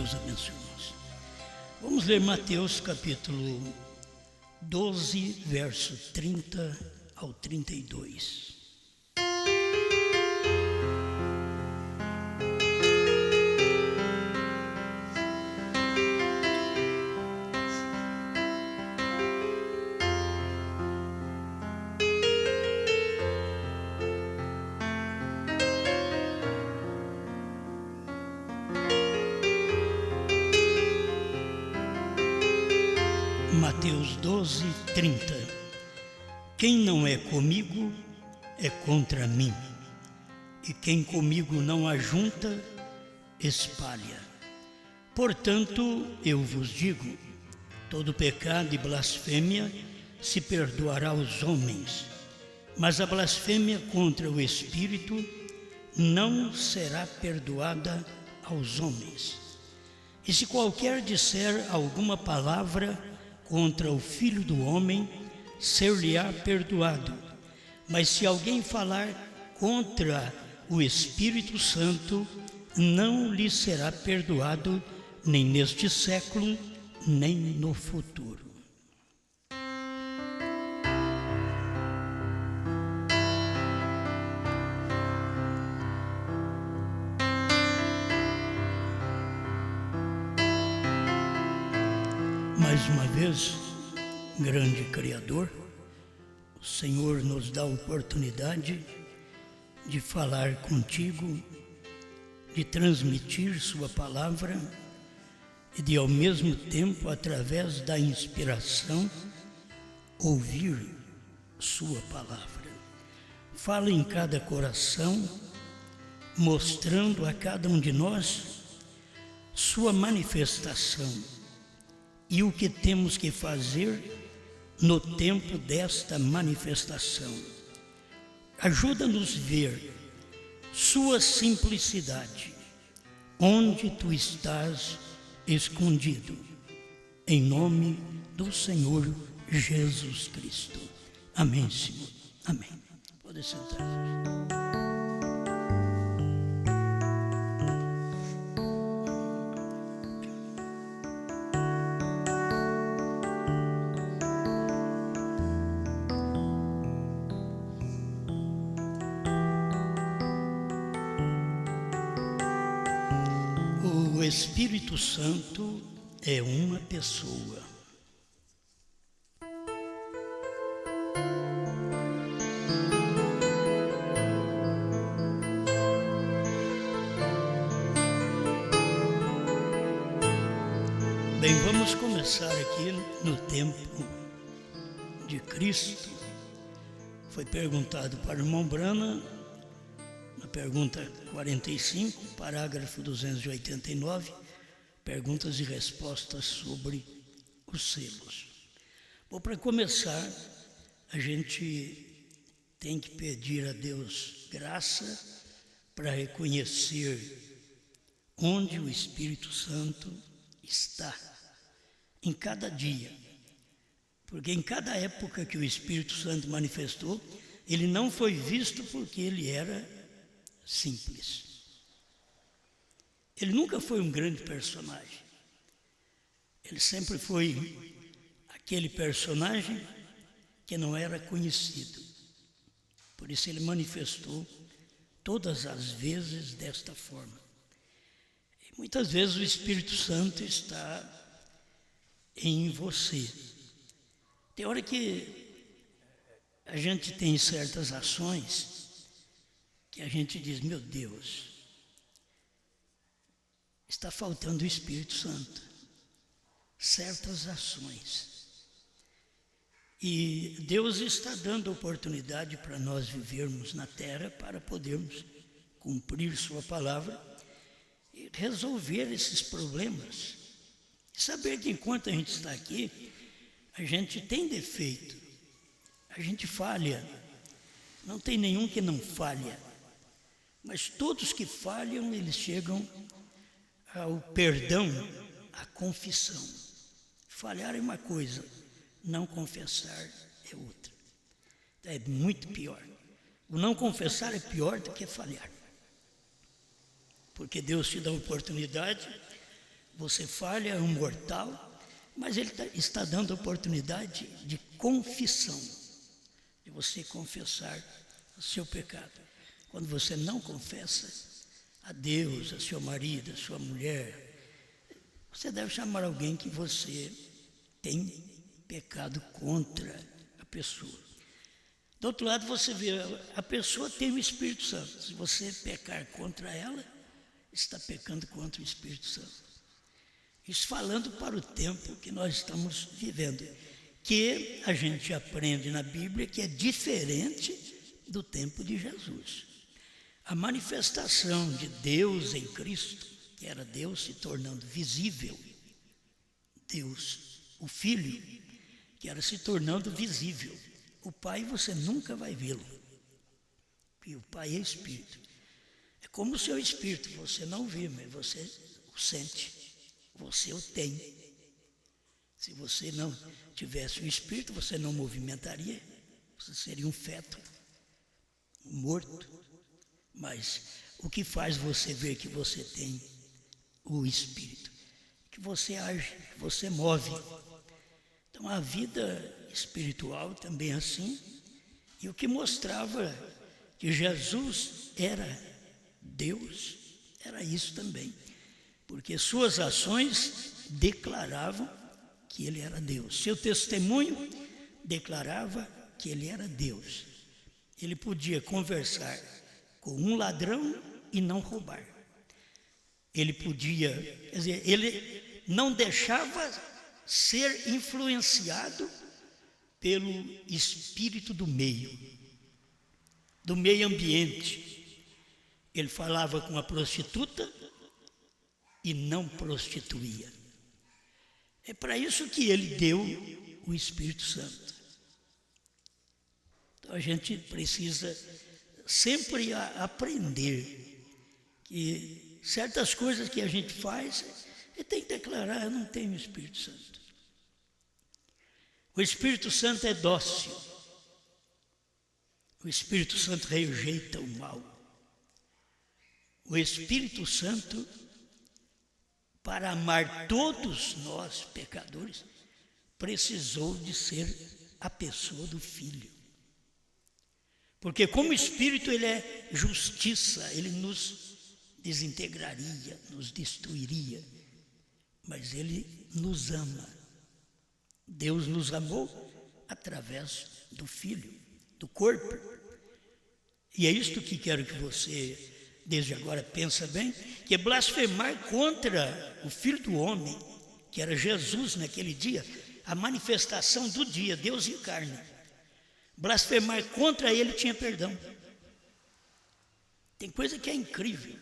Deus abençoe nós. Vamos ler Mateus capítulo 12, verso 30 ao 32. Mateus 12, 30. Quem não é comigo é contra mim, e quem comigo não ajunta, espalha. Portanto, eu vos digo, todo pecado e blasfêmia se perdoará aos homens, mas a blasfêmia contra o Espírito não será perdoada aos homens. E se qualquer disser alguma palavra contra o Filho do Homem, ser-lhe-á perdoado. Mas se alguém falar contra o Espírito Santo, não lhe será perdoado, nem neste século, nem no futuro. Mais uma vez, grande Criador, o Senhor nos dá a oportunidade de falar contigo, de transmitir sua palavra e de, ao mesmo tempo, através da inspiração, ouvir sua palavra. Fala em cada coração, mostrando a cada um de nós sua manifestação e o que temos que fazer no tempo desta manifestação. Ajuda-nos a ver sua simplicidade, onde tu estás escondido, em nome do Senhor Jesus Cristo. Amém, Senhor. Amém. Pode sentar. O Espírito Santo é uma pessoa. Bem, vamos começar aqui no tempo de Cristo. Foi perguntado para o irmão Brana, na pergunta 45, parágrafo 289, perguntas e respostas sobre os selos. Bom, para começar, a gente tem que pedir a Deus graça para reconhecer onde o Espírito Santo está, em cada dia. Porque em cada época que o Espírito Santo manifestou, ele não foi visto porque ele era simples. Ele nunca foi um grande personagem. Ele sempre foi aquele personagem que não era conhecido. Por isso ele manifestou todas as vezes desta forma. E muitas vezes o Espírito Santo está em você. Tem hora que a gente tem certas ações que a gente diz, meu Deus, está faltando o Espírito Santo. Certas ações. E Deus está dando oportunidade para nós vivermos na terra, para podermos cumprir sua palavra e resolver esses problemas. E saber que enquanto a gente está aqui, a gente tem defeito, a gente falha. Não tem nenhum que não falha. Mas todos que falham, eles chegam ao perdão, à confissão. Falhar é uma coisa, não confessar é outra. É muito pior. O não confessar é pior do que falhar. Porque Deus te dá a oportunidade você falha, é um mortal, mas Ele está dando oportunidade de confissão, de você confessar o seu pecado. Quando você não confessa a Deus, a seu marido, a sua mulher, você deve chamar alguém que você tem pecado contra a pessoa. Do outro lado, você vê, a pessoa tem o Espírito Santo. Se você pecar contra ela, está pecando contra o Espírito Santo. Isso falando para o tempo que nós estamos vivendo, que a gente aprende na Bíblia que é diferente do tempo de Jesus. A manifestação de Deus em Cristo, que era Deus se tornando visível, Deus, o Filho, que era se tornando visível. O Pai você nunca vai vê-lo, porque o Pai é Espírito. É como o seu Espírito, você não vê, mas você o sente, você o tem. Se você não tivesse o Espírito, você não movimentaria, você seria um feto, um morto. Mas o que faz você ver que você tem o Espírito? Que você age, que você move. Então a vida espiritual também é assim. E o que mostrava que Jesus era Deus, era isso também. Porque suas ações declaravam que Ele era Deus. Seu testemunho declarava que Ele era Deus. Ele podia conversar com um ladrão e não roubar. Ele podia, quer dizer, ele não deixava ser influenciado pelo espírito do meio ambiente. Ele falava com a prostituta e não prostituía. É para isso que ele deu o Espírito Santo. Então a gente precisa sempre aprender que certas coisas que a gente faz, ele tem que declarar: eu não tenho o Espírito Santo. O Espírito Santo é dócil. O Espírito Santo rejeita o mal. O Espírito Santo, para amar todos nós pecadores, precisou de ser a pessoa do Filho. Porque como Espírito ele é justiça, ele nos desintegraria, nos destruiria, mas ele nos ama. Deus nos amou através do Filho, do corpo. E é isto que quero que você, desde agora, pensa bem, que é blasfemar contra o Filho do Homem, que era Jesus naquele dia, a manifestação do dia, Deus em carne. Blasfemar contra ele tinha perdão. Tem coisa que é incrível.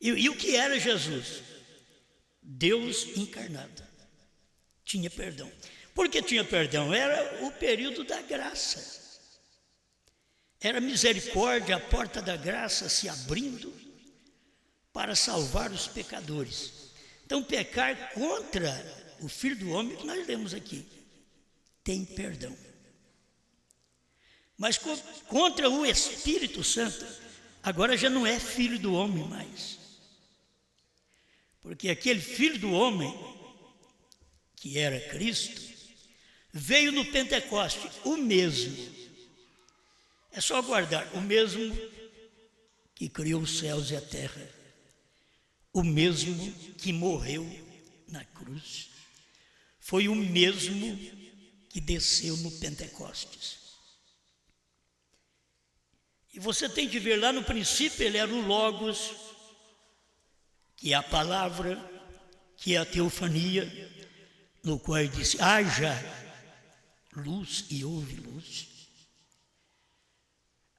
E o que era Jesus? Deus encarnado. Tinha perdão. Por que tinha perdão? Era o período da graça. Era misericórdia, a porta da graça se abrindo para salvar os pecadores. Então, pecar contra o Filho do Homem, que nós lemos aqui, tem perdão. Mas contra o Espírito Santo, agora já não é filho do homem mais. Porque aquele filho do homem, que era Cristo, veio no Pentecoste, o mesmo. É só aguardar, o mesmo que criou os céus e a terra, o mesmo que morreu na cruz, foi o mesmo que desceu no Pentecostes. E você tem que ver lá no princípio, ele era o Logos, que é a palavra, que é a teofania, no qual ele disse: haja luz e houve luz.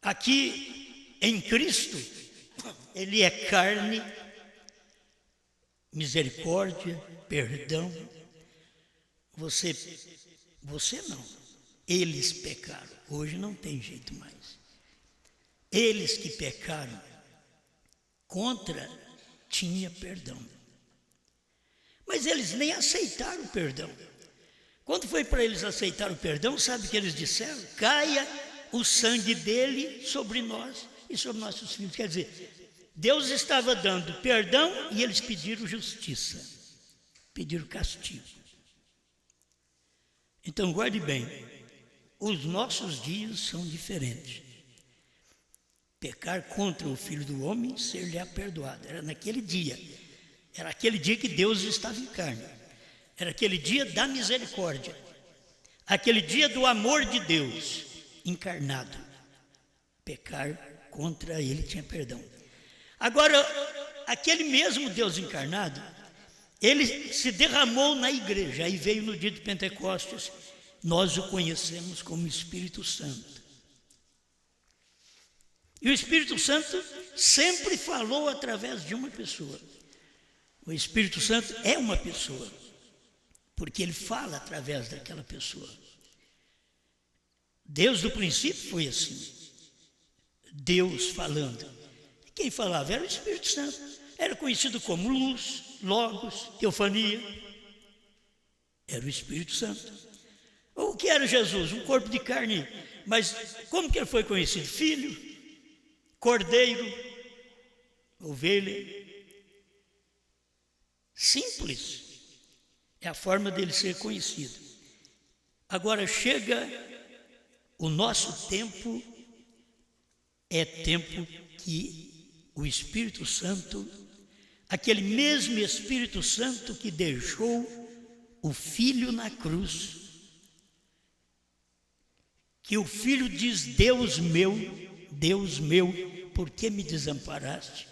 Aqui em Cristo, ele é carne, misericórdia, perdão. Você não, eles pecaram, hoje não tem jeito mais. Eles que pecaram contra, tinha perdão. Mas eles nem aceitaram o perdão. Quando foi para eles aceitar o perdão, sabe o que eles disseram? Caia o sangue dele sobre nós e sobre nossos filhos. Quer dizer, Deus estava dando perdão e eles pediram justiça, pediram castigo. Então guarde bem, os nossos dias são diferentes. Pecar contra o Filho do Homem, ser-lhe perdoado. Era naquele dia. Era aquele dia que Deus estava em carne. Era aquele dia da misericórdia. Aquele dia do amor de Deus encarnado. Pecar contra ele tinha perdão. Agora, aquele mesmo Deus encarnado, ele se derramou na igreja. Aí veio no dia de Pentecostes, nós o conhecemos como Espírito Santo. E o Espírito Santo sempre falou através de uma pessoa. O Espírito Santo é uma pessoa, porque ele fala através daquela pessoa. Desde o princípio foi assim. Deus falando. E quem falava era o Espírito Santo. Era conhecido como luz, logos, teofania. Era o Espírito Santo. O que era Jesus? Um corpo de carne. Mas como que ele foi conhecido? Filho, cordeiro, ovelha. Simples. É a forma dele ser conhecido. Agora chega o nosso tempo, é tempo que o Espírito Santo, aquele mesmo Espírito Santo que deixou o Filho na cruz, que o Filho diz: Deus meu, por que me desamparaste?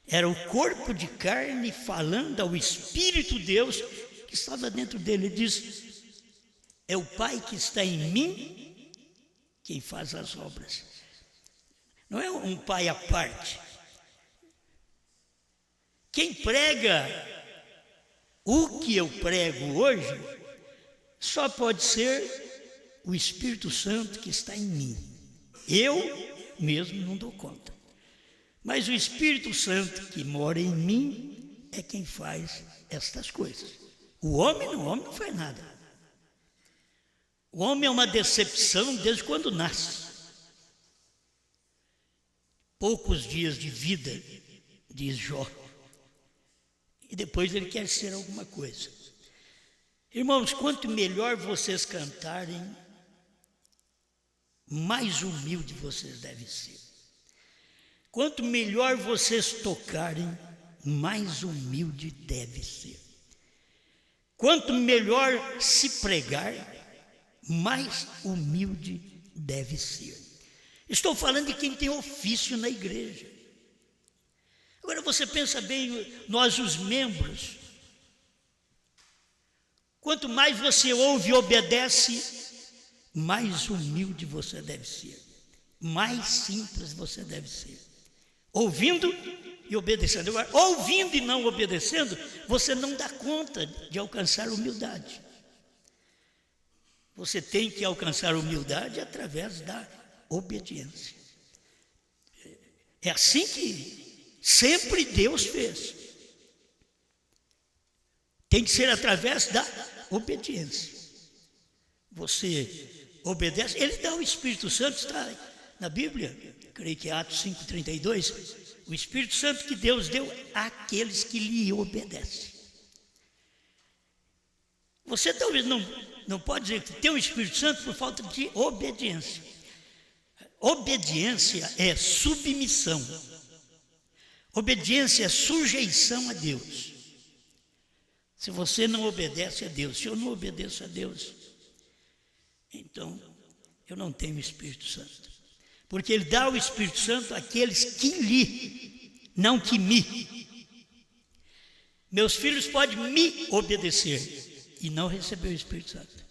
Era o corpo de carne falando ao Espírito Deus que estava dentro dele. Ele diz: é o Pai que está em mim quem faz as obras. Não é um pai à parte. Quem prega o que eu prego hoje só pode ser o Espírito Santo que está em mim. Eu mesmo não dou conta. Mas o Espírito Santo que mora em mim é quem faz estas coisas. O homem não faz nada. O homem é uma decepção desde quando nasce. Poucos dias de vida, diz Jó. E depois ele quer ser alguma coisa. Irmãos, quanto melhor vocês cantarem, mais humilde vocês devem ser. Quanto melhor vocês tocarem, mais humilde deve ser. Quanto melhor se pregar, mais humilde deve ser. Estou falando de quem tem ofício na igreja. Agora você pensa bem, nós os membros, quanto mais você ouve e obedece, mais humilde você deve ser. Mais simples você deve ser. Ouvindo e obedecendo. Agora, ouvindo e não obedecendo, você não dá conta de alcançar humildade. Você tem que alcançar humildade através da obediência. É assim que sempre Deus fez. Tem que ser através da obediência. Você obedece, ele dá o Espírito Santo, está na Bíblia, creio que é Atos 5,32, o Espírito Santo que Deus deu àqueles que lhe obedecem. Você talvez não pode dizer que tem o Espírito Santo por falta de obediência. Obediência é submissão. Obediência é sujeição a Deus. Se você não obedece a Deus, se eu não obedeço a Deus, então eu não tenho o Espírito Santo. Porque ele dá o Espírito Santo àqueles que lhe, não que me. Meus filhos podem me obedecer e não receber o Espírito Santo.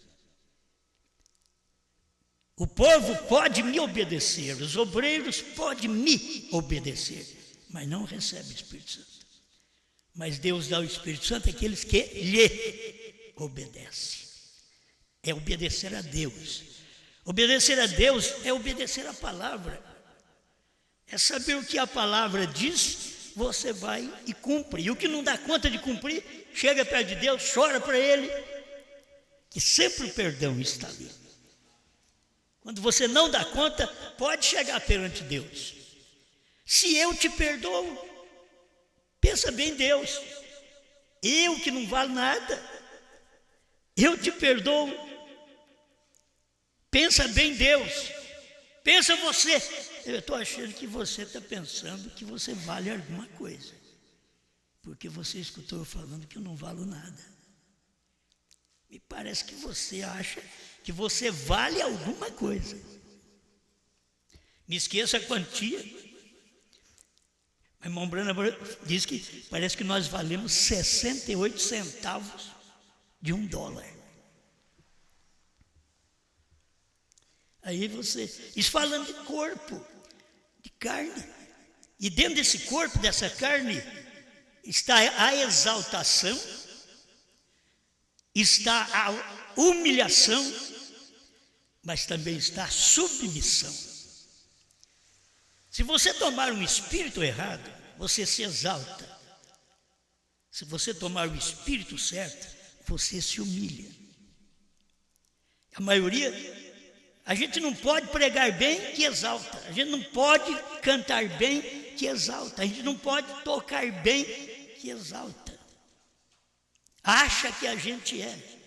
O povo pode me obedecer, os obreiros podem me obedecer, mas não recebe o Espírito Santo. Mas Deus dá o Espírito Santo àqueles que lhe obedecem. É obedecer a Deus. Obedecer a Deus é obedecer a palavra. É saber o que a palavra diz, você vai e cumpre. E o que não dá conta de cumprir, chega perto de Deus, chora para Ele, que sempre o perdão está ali. Quando você não dá conta, pode chegar perante Deus. Se eu te perdoo, pensa bem, Deus, eu que não valo nada, eu te perdoo. Pensa bem, Deus, pensa você. Eu estou achando que você está pensando que você vale alguma coisa, porque você escutou eu falando que eu não valo nada. Me parece que você acha que você vale alguma coisa. Me esqueça a quantia. Mas irmão Branham diz que parece que nós valemos 68 centavos de $1. Aí você, isso falando de corpo, de carne. E dentro desse corpo, dessa carne, está a exaltação, está a humilhação, mas também está a submissão. Se você tomar um espírito errado, você se exalta. Se você tomar o espírito certo, você se humilha. A maioria, a gente não pode pregar bem que exalta, a gente não pode cantar bem que exalta, a gente não pode tocar bem que exalta. Acha que a gente é.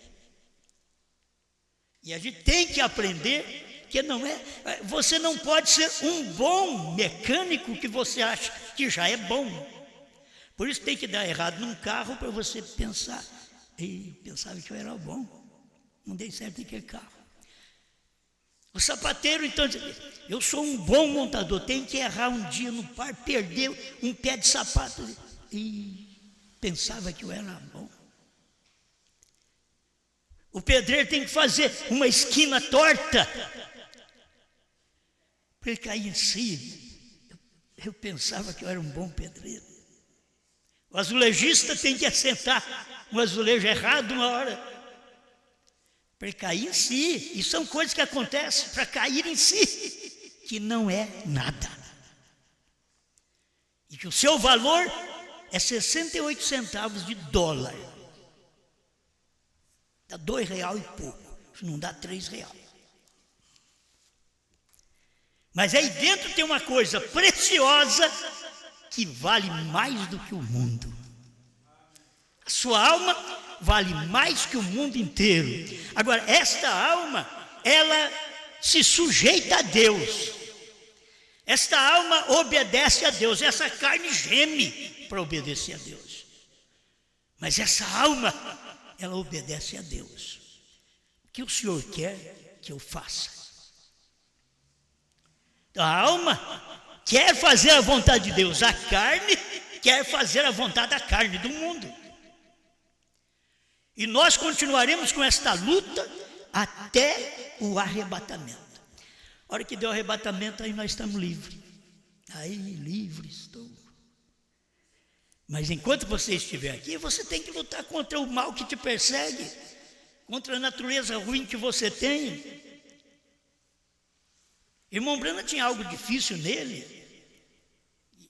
E a gente tem que aprender que não é. Você não pode ser um bom mecânico que você acha que já é bom. Por isso tem que dar errado num carro para você pensar. Eu pensava que eu era bom, não dei certo naquele carro. O sapateiro, então, eu sou um bom montador, tem que errar um dia no par, perder um pé de sapato. E pensava que eu era bom. O pedreiro tem que fazer uma esquina torta para ele cair em si. Eu pensava que eu era um bom pedreiro. O azulejista tem que assentar um azulejo errado uma hora para ele cair em si. E são coisas que acontecem para cair em si, que não é nada. E que o seu valor é 68 centavos de dólar. Dá R$2 e pouco, isso não dá R$3. Mas aí dentro tem uma coisa preciosa que vale mais do que o mundo. A sua alma vale mais que o mundo inteiro. Agora, esta alma, ela se sujeita a Deus. Esta alma obedece a Deus. Essa carne geme para obedecer a Deus. Mas essa alma, ela obedece a Deus. O que o Senhor quer que eu faça? Então, a alma quer fazer a vontade de Deus, a carne quer fazer a vontade da carne, do mundo. E nós continuaremos com esta luta até o arrebatamento. A hora que deu o arrebatamento, aí nós estamos livres. Aí, livres estou. Mas enquanto você estiver aqui, você tem que lutar contra o mal que te persegue, contra a natureza ruim que você tem. Irmão Branham tinha algo difícil nele,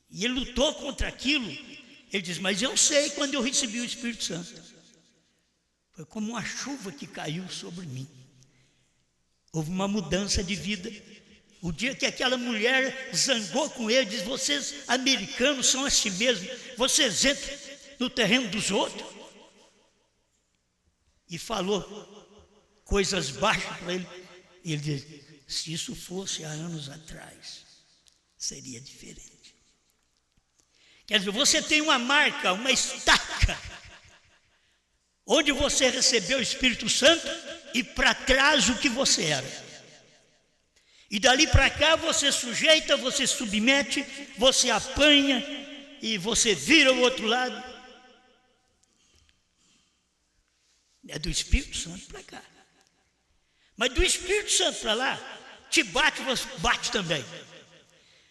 e ele lutou contra aquilo. Ele diz, mas eu sei quando eu recebi o Espírito Santo. Foi como uma chuva que caiu sobre mim. Houve uma mudança de vida. O dia que aquela mulher zangou com ele, diz, vocês americanos são assim mesmo, vocês entram no terreno dos outros. E falou coisas baixas para ele. E ele diz, se isso fosse há anos atrás, seria diferente. Quer dizer, você tem uma marca, uma estaca, onde você recebeu o Espírito Santo e para trás o que você era. E dali para cá você sujeita, você submete, você apanha e você vira o outro lado. É do Espírito Santo para cá. Mas do Espírito Santo para lá, te bate, você bate também.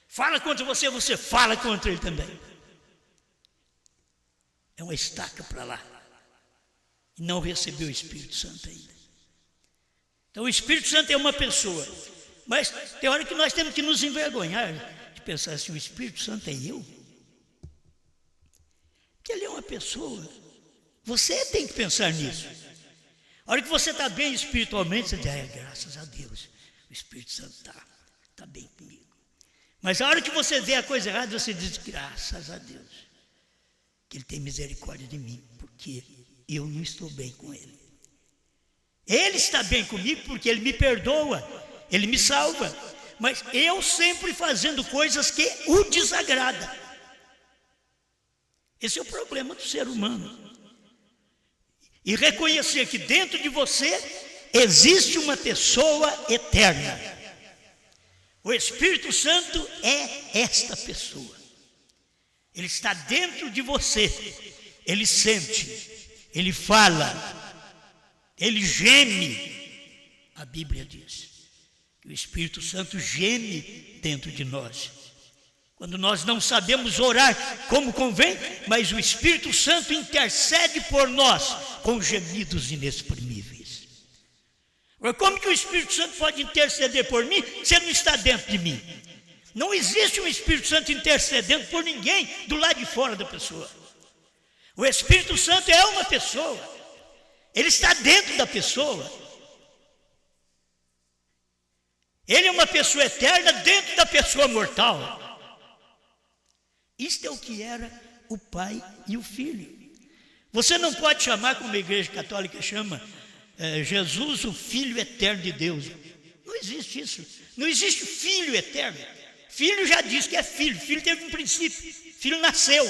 Fala contra você, você fala contra ele também. É uma estaca para lá. E não recebeu o Espírito Santo ainda. Então o Espírito Santo é uma pessoa. Mas tem hora que nós temos que nos envergonhar de pensar assim, o Espírito Santo é eu? Porque ele é uma pessoa. Você tem que pensar nisso. A hora que você está bem espiritualmente, você diz, graças a Deus, o Espírito Santo está bem comigo. Mas a hora que você vê a coisa errada, você diz, graças a Deus, que Ele tem misericórdia de mim, porque eu não estou bem com Ele. Ele está bem comigo porque Ele me perdoa, Ele me salva, mas eu sempre fazendo coisas que o desagradam. Esse é o problema do ser humano. E reconhecer que dentro de você existe uma pessoa eterna. O Espírito Santo é esta pessoa. Ele está dentro de você. Ele sente, ele fala, ele geme. A Bíblia diz que o Espírito Santo geme dentro de nós. Quando nós não sabemos orar como convém, mas o Espírito Santo intercede por nós com gemidos inexprimíveis. Agora, como que o Espírito Santo pode interceder por mim se ele não está dentro de mim? Não existe um Espírito Santo intercedendo por ninguém do lado de fora da pessoa. O Espírito Santo é uma pessoa. Ele está dentro da pessoa. Ele é uma pessoa eterna dentro da pessoa mortal. Isto é o que era o Pai e o Filho. Você não pode chamar, como a Igreja Católica chama, Jesus o Filho eterno de Deus. Não existe isso. Não existe Filho eterno. Filho já diz que é filho. Filho teve um princípio. Filho nasceu.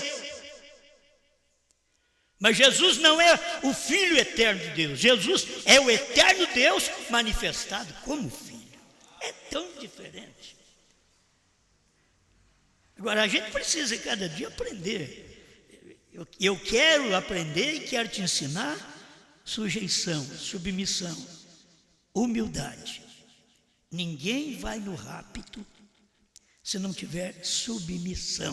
Mas Jesus não é o Filho eterno de Deus. Jesus é o eterno Deus manifestado como Filho. É tão diferente. Agora, a gente precisa cada dia aprender. Eu quero aprender e quero te ensinar sujeição, submissão, humildade. Ninguém vai no rapto se não tiver submissão.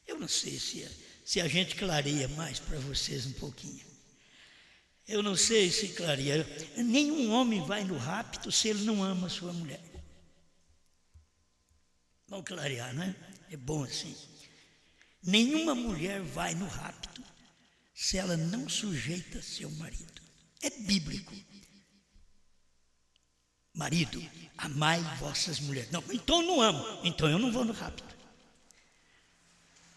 Eu não sei se a gente clareia mais para vocês um pouquinho. Eu não sei se clareia. Nenhum homem vai no rapto se ele não ama a sua mulher. Vamos clarear, né? É bom assim. Nenhuma mulher vai no rapto se ela não sujeita seu marido. É bíblico. Marido, amai vossas mulheres. Não, então eu não amo. Então eu não vou no rapto.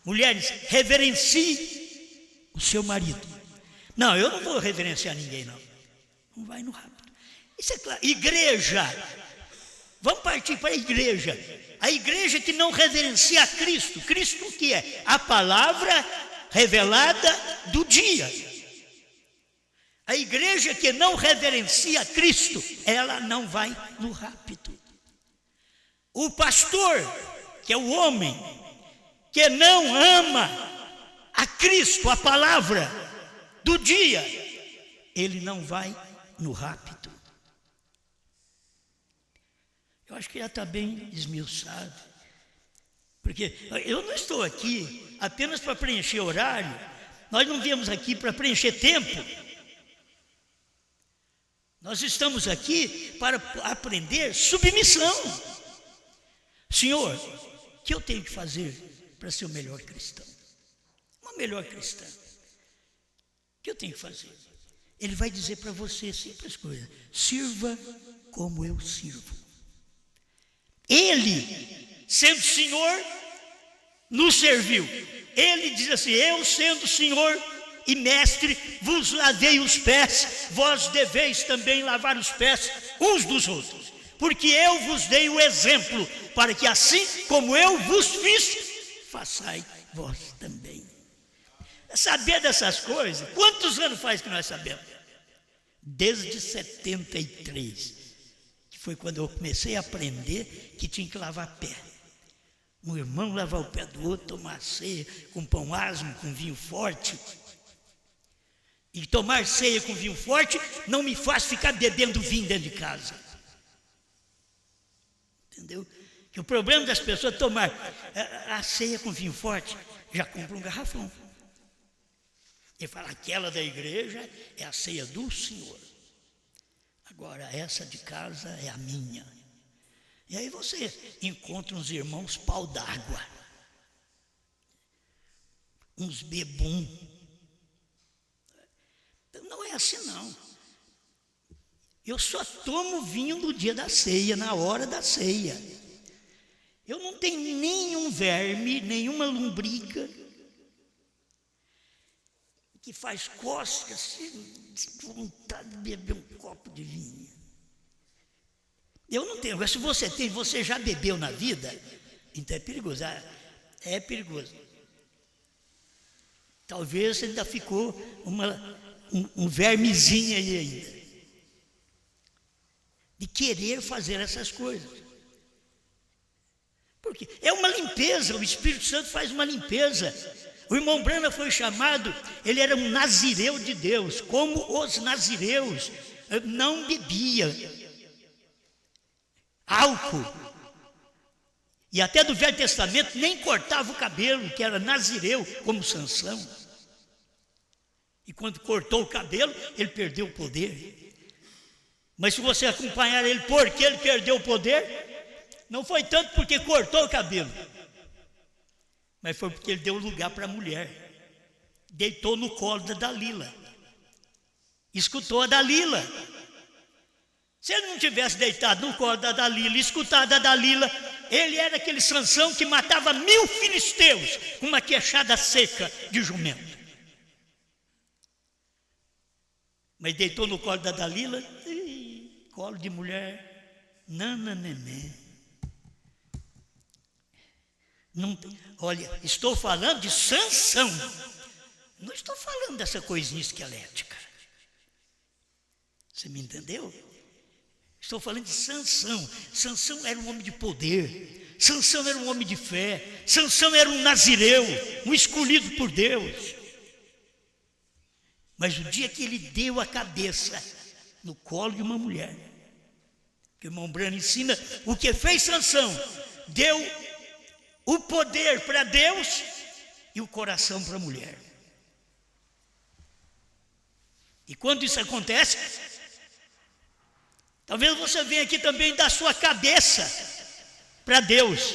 Mulheres, reverencie o seu marido. Não, eu não vou reverenciar ninguém, não. Não vai no rapto. Isso é claro. Igreja. Vamos partir para a igreja. A igreja que não reverencia a Cristo. Cristo o que é? A palavra revelada do dia. A igreja que não reverencia a Cristo, ela não vai no rapto. O pastor, que é o homem, que não ama a Cristo, a palavra do dia, ele não vai no rapto. Eu acho que já está bem esmiuçado. Porque eu não estou aqui apenas para preencher horário. Nós não viemos aqui para preencher tempo. Nós estamos aqui para aprender submissão. Senhor, o que eu tenho que fazer para ser o melhor cristão? Uma melhor cristã. O que eu tenho que fazer? Ele vai dizer para você simples coisa. Sirva como eu sirvo. Ele, sendo Senhor, nos serviu. Ele diz assim, eu sendo Senhor e Mestre, vos lavei os pés, vós deveis também lavar os pés uns dos outros. Porque eu vos dei o exemplo, para que assim como eu vos fiz, façai vós também. Saber dessas coisas, quantos anos faz que nós sabemos? Desde 73. Foi quando eu comecei a aprender que tinha que lavar pé. Um irmão lavar o pé do outro, tomar ceia com pão asmo, com vinho forte. E tomar ceia com vinho forte não me faz ficar bebendo vinho dentro de casa. Entendeu? Que o problema das pessoas é tomar a ceia com vinho forte, já compra um garrafão. E fala, aquela da igreja é a ceia do Senhor. Agora, essa de casa é a minha. E aí você encontra uns irmãos pau d'água. Uns bebum. Não é assim, não. Eu só tomo vinho no dia da ceia, na hora da ceia. Eu não tenho nenhum verme, nenhuma lombriga que faz cócegas, de vontade de beber um copo de vinho. Eu não tenho. Agora, se você tem, você já bebeu na vida, então é perigoso. É perigoso. Talvez ainda ficou um vermezinho aí ainda, de querer fazer essas coisas. Porque é uma limpeza, o Espírito Santo faz uma limpeza. O irmão Brana foi chamado, ele era um nazireu de Deus, como os nazireus, não bebia álcool. E até do Velho Testamento nem cortava o cabelo, que era nazireu, como Sansão. E quando cortou o cabelo, ele perdeu o poder. Mas se você acompanhar ele, porque ele perdeu o poder, não foi tanto porque cortou o cabelo, mas foi porque ele deu lugar para a mulher. Deitou no colo da Dalila, escutou a Dalila. Se ele não tivesse deitado no colo da Dalila, escutado a Dalila, ele era aquele Sansão que matava 1000 filisteus com uma queixada seca de jumento. Mas deitou no colo da Dalila, colo de mulher, nananenê. Não, olha, estou falando de Sansão, não estou falando dessa coisinha esquelética. Você me entendeu? Estou falando de Sansão. Sansão era um homem de poder, Sansão era um homem de fé, Sansão era um nazireu, um escolhido por Deus. Mas o dia que ele deu a cabeça no colo de uma mulher, que o irmão Brana ensina o que fez Sansão, deu o poder para Deus e o coração para a mulher. E quando isso acontece, talvez você venha aqui também dar sua cabeça para Deus,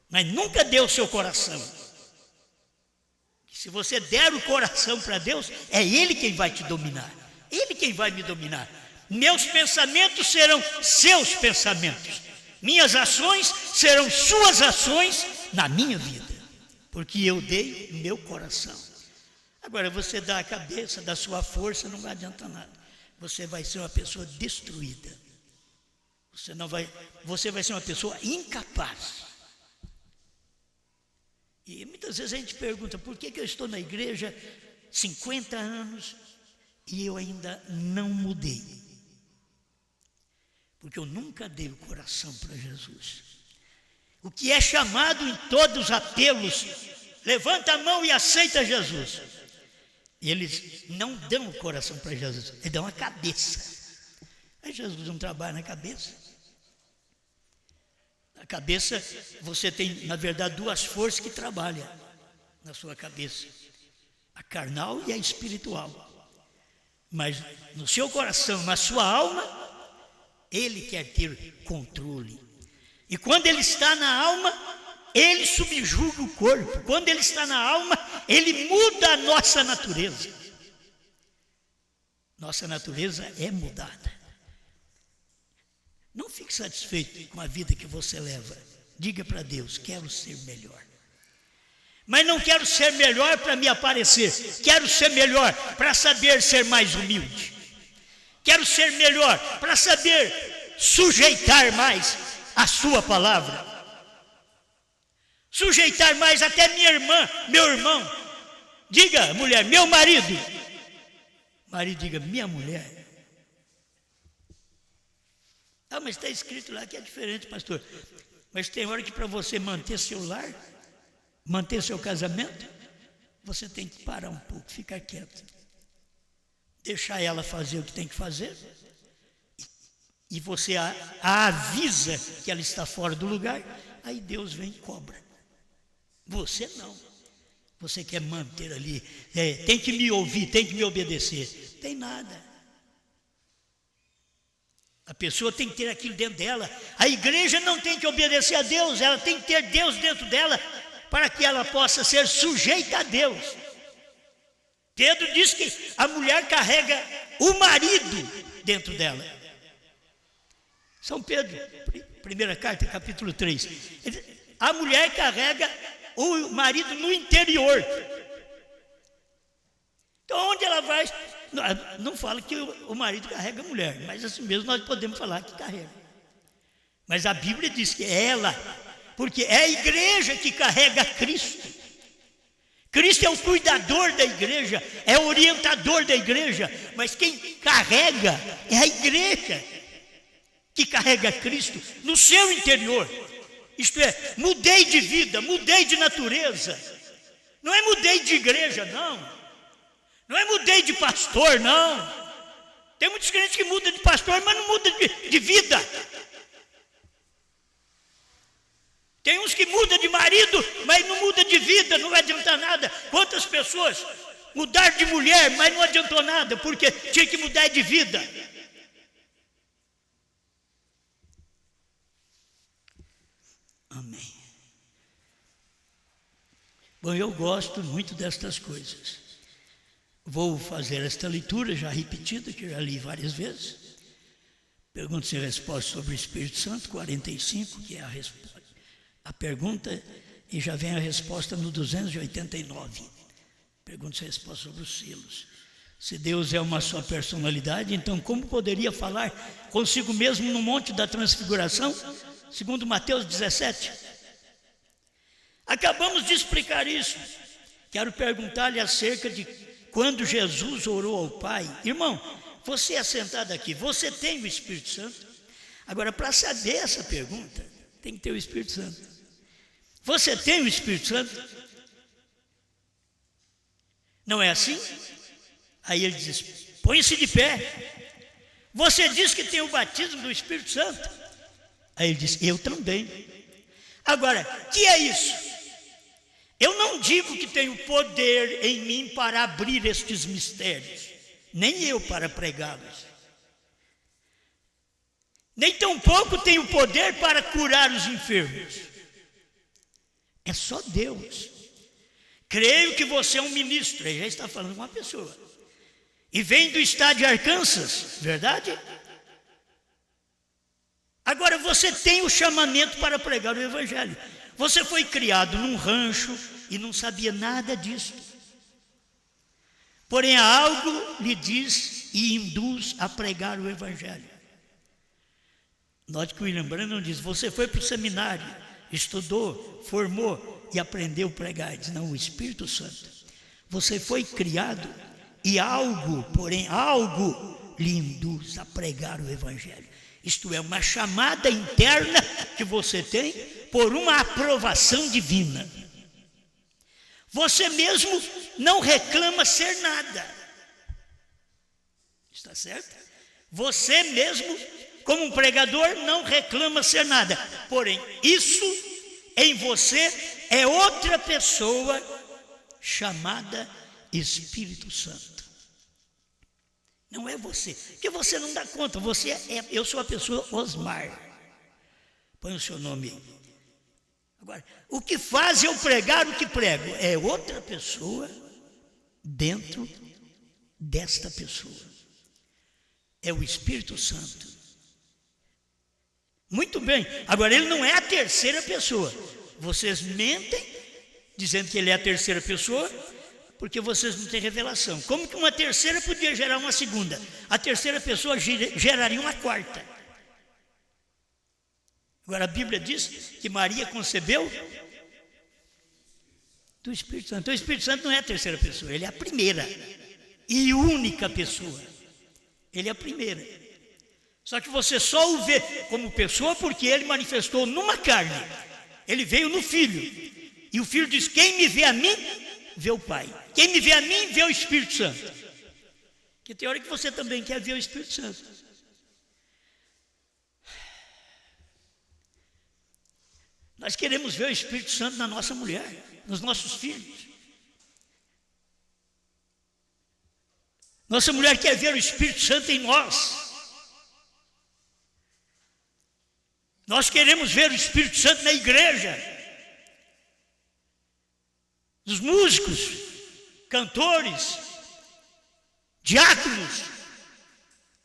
mas nunca dê o seu coração. Se você der o coração para Deus, é Ele quem vai te dominar, Ele quem vai me dominar. Meus pensamentos serão seus pensamentos, minhas ações serão suas ações na minha vida, porque eu dei meu coração. Agora, você dá a cabeça, da sua força, não vai adiantar nada. Você vai ser uma pessoa destruída. Você vai ser uma pessoa incapaz. E muitas vezes a gente pergunta, por que eu estou na igreja 50 anos e eu ainda não mudei? Porque eu nunca dei o coração para Jesus. O que é chamado em todos os apelos, levanta a mão e aceita Jesus. Eles não dão o coração para Jesus, eles dão a cabeça. Mas Jesus não trabalha na cabeça. A cabeça, você tem, na verdade, duas forças que trabalham na sua cabeça: a carnal e a espiritual. Mas no seu coração, na sua alma, Ele quer ter controle. E quando Ele está na alma, Ele subjuga o corpo. Quando Ele está na alma, Ele muda a nossa natureza. Nossa natureza é mudada. Não fique satisfeito com a vida que você leva. Diga para Deus, quero ser melhor. Mas não quero ser melhor para me aparecer. Quero ser melhor para saber ser mais humilde. Quero ser melhor para saber sujeitar mais a sua palavra. Sujeitar mais até minha irmã, meu irmão. Diga, mulher, meu marido. Marido, diga, minha mulher. Ah, mas está escrito lá que é diferente, pastor. Mas tem hora que para você manter seu lar, manter seu casamento, você tem que parar um pouco, ficar quieto. Deixar ela fazer o que tem que fazer. E você a avisa que ela está fora do lugar, aí Deus vem e cobra. Você não. Você quer manter ali, tem que me ouvir, tem que me obedecer. Tem nada. A pessoa tem que ter aquilo dentro dela. A igreja não tem que obedecer a Deus, ela tem que ter Deus dentro dela, para que ela possa ser sujeita a Deus. Pedro diz que a mulher carrega o marido dentro dela. São Pedro, primeira carta, capítulo 3. A mulher carrega o marido no interior. Então, onde ela vai, não fala que o marido carrega a mulher, mas assim mesmo nós podemos falar que carrega. Mas a Bíblia diz que é ela, porque é a igreja que carrega Cristo. Cristo é o cuidador da igreja, é o orientador da igreja, mas quem carrega é a igreja que carrega Cristo no seu interior. Isto é, mudei de vida, mudei de natureza. Não é mudei de igreja, não. Não é mudei de pastor, não. Tem muitos crentes que mudam de pastor, mas não mudam de vida. Tem uns que mudam de marido, mas não muda de vida, não vai adiantar nada. Quantas pessoas mudaram de mulher, mas não adiantou nada, porque tinha que mudar de vida. Amém. Bom, eu gosto muito destas coisas. Vou fazer esta leitura já repetida, que já li várias vezes. Perguntas e respostas sobre o Espírito Santo, 45, que é a pergunta, e já vem a resposta no 289. Perguntas e respostas sobre os selos. Se Deus é uma só personalidade, então como poderia falar consigo mesmo no Monte da Transfiguração? Segundo Mateus 17. Acabamos de explicar isso. Quero perguntar-lhe acerca de quando Jesus orou ao Pai. Irmão, você é sentado aqui, você tem o Espírito Santo? Agora, para saber essa pergunta, tem que ter o Espírito Santo. Você tem o Espírito Santo? Não é assim? Aí ele diz, põe-se de pé. Você diz que tem o batismo do Espírito Santo? Aí ele diz, eu também. Agora, que é isso? Eu não digo que tenho poder em mim para abrir estes mistérios, nem eu para pregá-los. Nem tampouco tenho poder para curar os enfermos. É só Deus. Creio que você é um ministro, ele já está falando com uma pessoa. E vem do estado de Arkansas, verdade? Agora você tem o chamamento para pregar o Evangelho. Você foi criado num rancho e não sabia nada disso. Porém, algo lhe diz e induz a pregar o Evangelho. Note que o William Branham diz, você foi para o seminário, estudou, formou e aprendeu a pregar. Diz, não, o Espírito Santo. Você foi criado e algo lhe induz a pregar o Evangelho. Isto é, uma chamada interna que você tem por uma aprovação divina. Você mesmo não reclama ser nada. Está certo? Você mesmo, como um pregador, não reclama ser nada. Porém, isso em você é outra pessoa chamada Espírito Santo. Não é você, porque você não dá conta. Eu sou a pessoa Osmar. Põe o seu nome aí. Agora, o que faz eu pregar o que prego é outra pessoa dentro desta pessoa. É o Espírito Santo. Muito bem. Agora, ele não é a terceira pessoa. Vocês mentem dizendo que ele é a terceira pessoa, porque vocês não têm revelação. Como que uma terceira podia gerar uma segunda? A terceira pessoa geraria uma quarta. Agora a Bíblia diz que Maria concebeu do Espírito Santo. Então o Espírito Santo não é a terceira pessoa, ele é a primeira e única pessoa. Ele é a primeira. Só que você só o vê como pessoa porque ele manifestou numa carne. Ele veio no Filho. E o Filho diz, quem me vê a mim, vê o Pai. Quem me vê a mim, vê o Espírito Santo. Que tem hora que você também quer ver o Espírito Santo. Nós queremos ver o Espírito Santo na nossa mulher, nos nossos filhos. Nossa mulher quer ver o Espírito Santo em nós. Nós queremos ver o Espírito Santo na igreja. Os músicos, cantores, diáconos,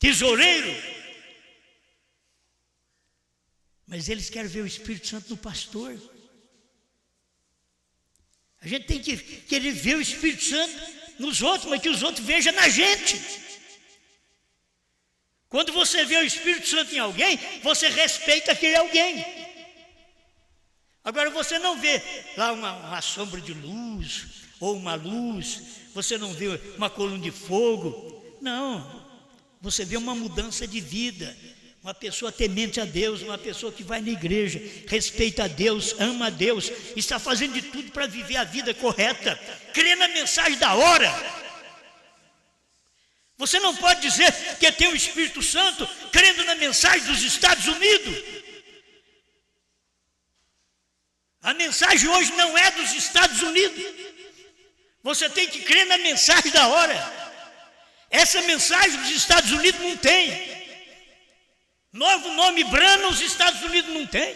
tesoureiro. Mas eles querem ver o Espírito Santo no pastor. A gente tem que querer ver o Espírito Santo nos outros, mas que os outros vejam na gente. Quando você vê o Espírito Santo em alguém, você respeita aquele alguém. Agora você não vê lá uma sombra de luz, ou uma luz, você não vê uma coluna de fogo. Não, você vê uma mudança de vida. Uma pessoa temente a Deus, uma pessoa que vai na igreja, respeita a Deus, ama a Deus, está fazendo de tudo para viver a vida correta, crê na mensagem da hora. Você não pode dizer que tem o Espírito Santo crendo na mensagem dos Estados Unidos. A mensagem hoje não é dos Estados Unidos. Você tem que crer na mensagem da hora. Essa mensagem dos Estados Unidos não tem. Novo nome Brana, os Estados Unidos não tem.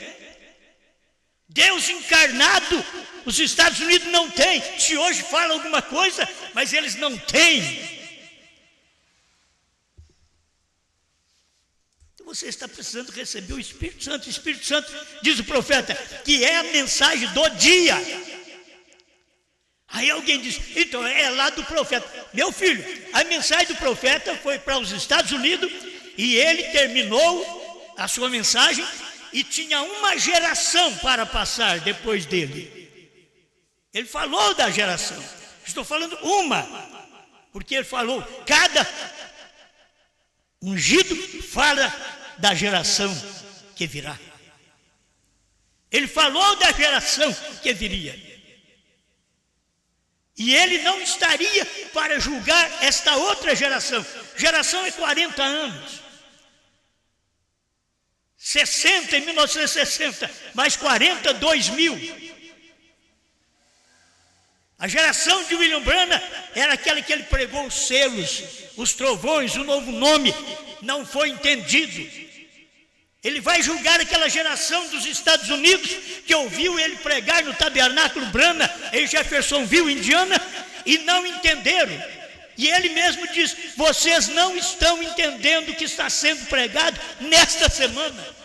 Deus encarnado, os Estados Unidos não tem. Se hoje fala alguma coisa, mas eles não têm. Então você está precisando receber o Espírito Santo. O Espírito Santo, diz o profeta, que é a mensagem do dia. Aí alguém diz, então é lá do profeta. Meu filho, a mensagem do profeta foi para os Estados Unidos. E ele terminou a sua mensagem e tinha uma geração para passar depois dele. Ele falou da geração. Estou falando uma, porque ele falou, cada ungido fala da geração que virá. Ele falou da geração que viria. E ele não estaria para julgar esta outra geração. Geração é 40 anos. 60 em 1960, mais 40, 2000. A geração de William Branham era aquela que ele pregou os selos, os trovões, o novo nome, não foi entendido. Ele vai julgar aquela geração dos Estados Unidos que ouviu ele pregar no tabernáculo Branham em Jeffersonville, Indiana, e não entenderam. E ele mesmo diz, vocês não estão entendendo o que está sendo pregado nesta semana.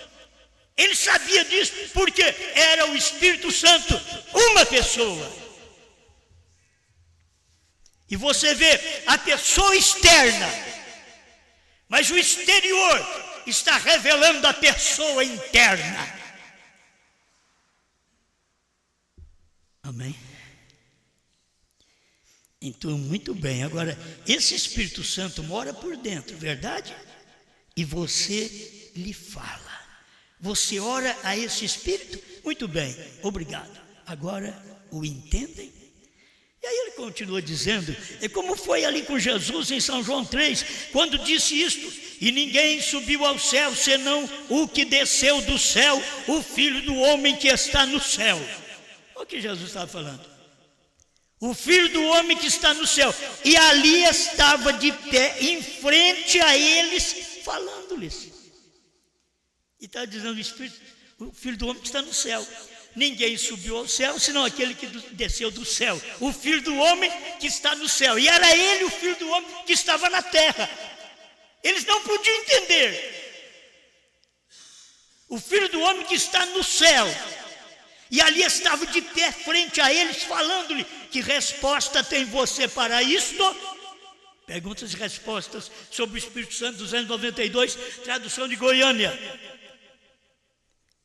Ele sabia disso porque era o Espírito Santo, uma pessoa. E você vê a pessoa externa, mas o exterior está revelando a pessoa interna. Amém? Então, muito bem. Agora, esse Espírito Santo mora por dentro, verdade? E você lhe fala. Você ora a esse Espírito? Muito bem, obrigado. Agora, o entendem? E aí ele continua dizendo, é como foi ali com Jesus em São João 3, quando disse isto, e ninguém subiu ao céu, senão o que desceu do céu, o Filho do homem que está no céu. Olha o que Jesus estava falando. O Filho do homem que está no céu. E ali estava de pé, em frente a eles, falando-lhes. E está dizendo o Filho do homem que está no céu. Ninguém subiu ao céu, senão aquele que desceu do céu. O Filho do homem que está no céu. E era ele, o Filho do homem, que estava na terra. Eles não podiam entender. O Filho do homem que está no céu. E ali estava de pé frente a eles, falando-lhe, que resposta tem você para isto? Perguntas e respostas sobre o Espírito Santo, 292, tradução de Goiânia.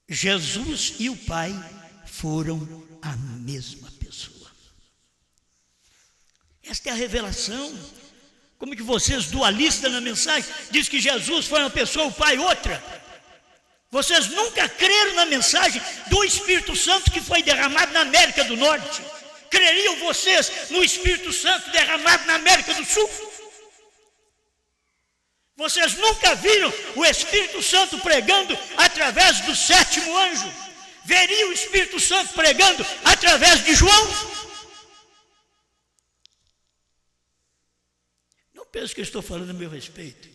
Jesus e o Pai foram a mesma pessoa. Esta é a revelação. Como que vocês, dualistas na mensagem, dizem que Jesus foi uma pessoa, o Pai outra? Vocês nunca creram na mensagem do Espírito Santo que foi derramado na América do Norte? Creriam vocês no Espírito Santo derramado na América do Sul? Vocês nunca viram o Espírito Santo pregando através do sétimo anjo? Veriam o Espírito Santo pregando através de João? Não penso que eu estou falando a meu respeito.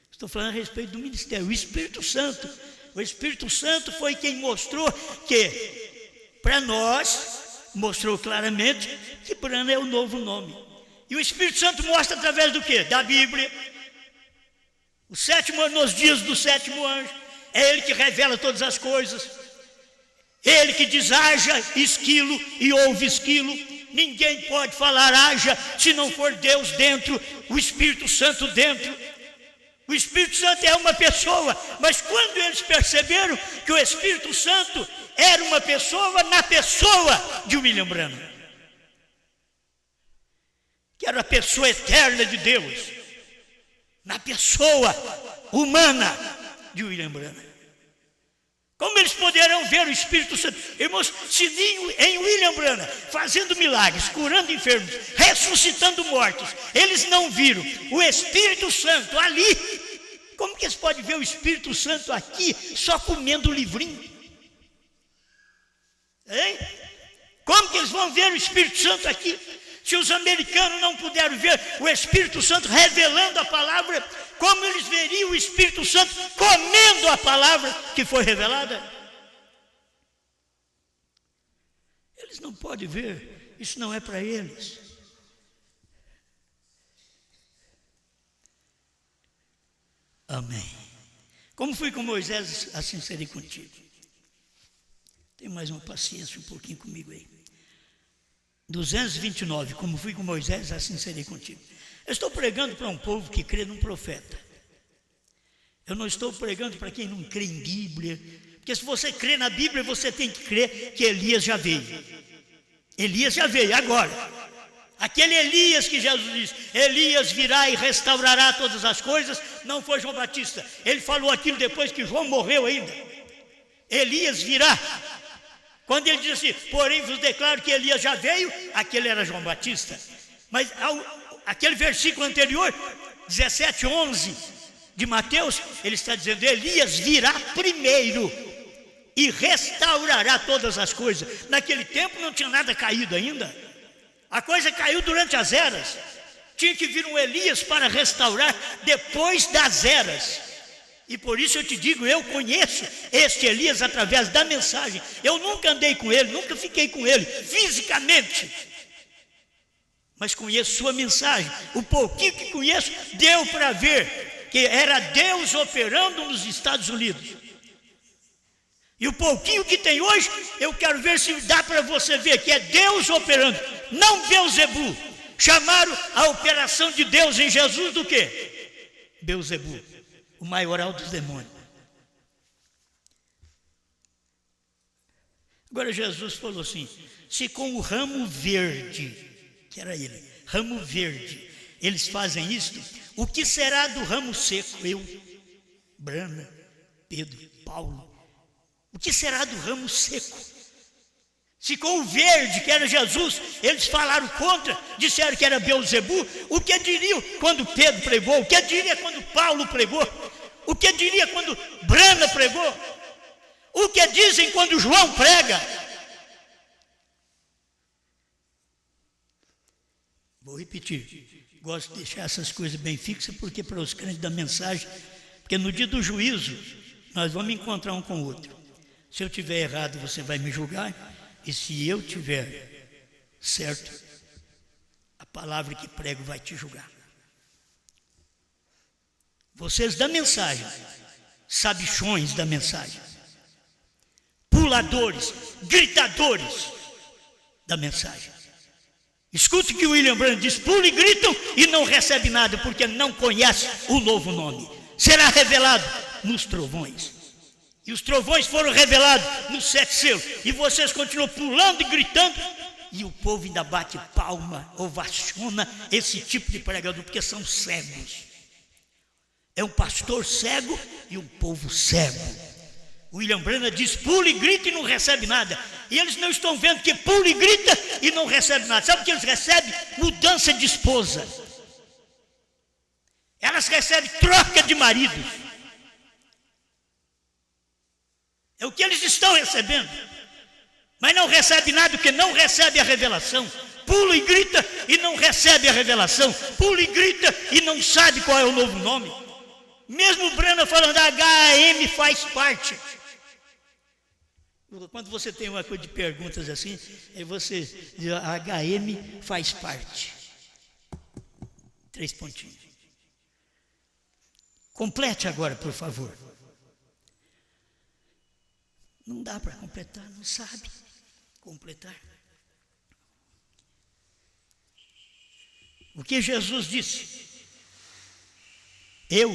Estou falando a respeito do ministério. O Espírito Santo. O Espírito Santo foi quem mostrou que, para nós, mostrou claramente que Brana é o novo nome. E o Espírito Santo mostra através do quê? Da Bíblia. O sétimo ano, nos dias do sétimo anjo, é ele que revela todas as coisas. Ele que diz haja esquilo e ouve esquilo. Ninguém pode falar haja se não for Deus dentro, o Espírito Santo dentro. O Espírito Santo é uma pessoa, mas quando eles perceberam que o Espírito Santo era uma pessoa na pessoa de William Branham, que era a pessoa eterna de Deus, na pessoa humana de William Branham. Como eles poderão ver o Espírito Santo? Irmãos, se em William Branham, fazendo milagres, curando enfermos, ressuscitando mortos, eles não viram o Espírito Santo ali, como que eles podem ver o Espírito Santo aqui, só comendo o livrinho? Hein? Como que eles vão ver o Espírito Santo aqui? Se os americanos não puderam ver o Espírito Santo revelando a palavra, como eles veriam o Espírito Santo comendo a palavra que foi revelada? Eles não podem ver, isso não é para eles. Amém. Como fui com Moisés, assim serei contigo. Tem mais uma paciência um pouquinho comigo aí. 229, como fui com Moisés, assim serei contigo. Eu estou pregando para um povo que crê num profeta. Eu não estou pregando para quem não crê em Bíblia, porque se você crê na Bíblia, você tem que crer que Elias já veio. Elias já veio, agora. Aquele Elias que Jesus disse, Elias virá e restaurará todas as coisas, não foi João Batista. Ele falou aquilo depois que João morreu ainda. Elias virá. Quando ele diz assim, porém vos declaro que Elias já veio, aquele era João Batista. Mas aquele versículo anterior, 17:11 de Mateus, ele está dizendo, Elias virá primeiro e restaurará todas as coisas. Naquele tempo não tinha nada caído ainda. A coisa caiu durante as eras. Tinha que vir um Elias para restaurar depois das eras. E por isso eu te digo, eu conheço este Elias através da mensagem. Eu nunca andei com ele, nunca fiquei com ele fisicamente, mas conheço sua mensagem. O pouquinho que conheço deu para ver que era Deus operando nos Estados Unidos. E o pouquinho que tem hoje, eu quero ver se dá para você ver que é Deus operando, não Beelzebu. Chamaram a operação de Deus em Jesus do quê? Beelzebu, o maioral dos demônios. Agora Jesus falou assim, se com o ramo verde, que era ele, ramo verde, eles fazem isto, o que será do ramo seco? Eu, Branham, Pedro, Paulo, o que será do ramo seco? Se com o verde, que era Jesus, eles falaram contra, disseram que era Beelzebu, o que diriam quando Pedro pregou? O que diria quando Paulo pregou? O que diria quando Branham pregou? O que dizem quando João prega? Vou repetir, gosto de deixar essas coisas bem fixas, porque para os crentes da mensagem, porque no dia do juízo, nós vamos encontrar um com o outro. Se eu tiver errado, você vai me julgar, e se eu tiver certo, a palavra que prego vai te julgar. Vocês da mensagem, sabichões da mensagem, puladores, gritadores da mensagem. Escute que o William Branham diz, pulam e gritam e não recebe nada, porque não conhece o novo nome. Será revelado nos trovões. E os trovões foram revelados nos 7 selos. E vocês continuam pulando e gritando. E o povo ainda bate palma, ovaciona esse tipo de pregador, porque são cegos. É um pastor cego e um povo cego. William Branham diz, pula e grita e não recebe nada. E eles não estão vendo que pula e grita e não recebe nada. Sabe o que eles recebem? Mudança de esposa. Elas recebem troca de maridos. É o que eles estão recebendo. Mas não recebe nada, porque não recebe a revelação. Pula e grita e não recebe a revelação. Pula e grita e não sabe qual é o novo nome. Mesmo o Branham falando, a HM faz parte. Quando você tem uma coisa de perguntas assim, aí você diz, a HM faz parte. 3 pontinhos. Complete agora, por favor. Não dá para completar, não sabe completar. O que Jesus disse? Eu,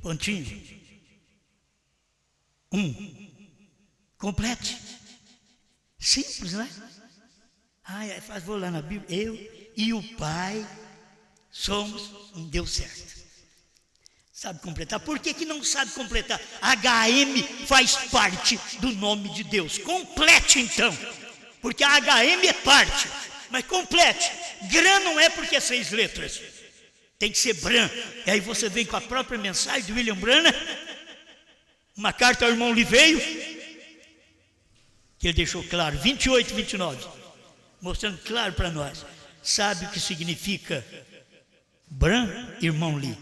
pontinho, complete. Simples, né? Vou lá na Bíblia. Eu e o Pai somos um Deus certo. Sabe completar? Por que não sabe completar? HM faz parte do nome de Deus. Complete então. Porque a HM é parte. Mas complete. Gran não é porque é 6 letras. Tem que ser Bran. E aí você vem com a própria mensagem do William Branham. Uma carta ao irmão Liveio, que ele deixou claro, 28, 29. Mostrando claro para nós. Sabe o que significa Bran, irmão Lee?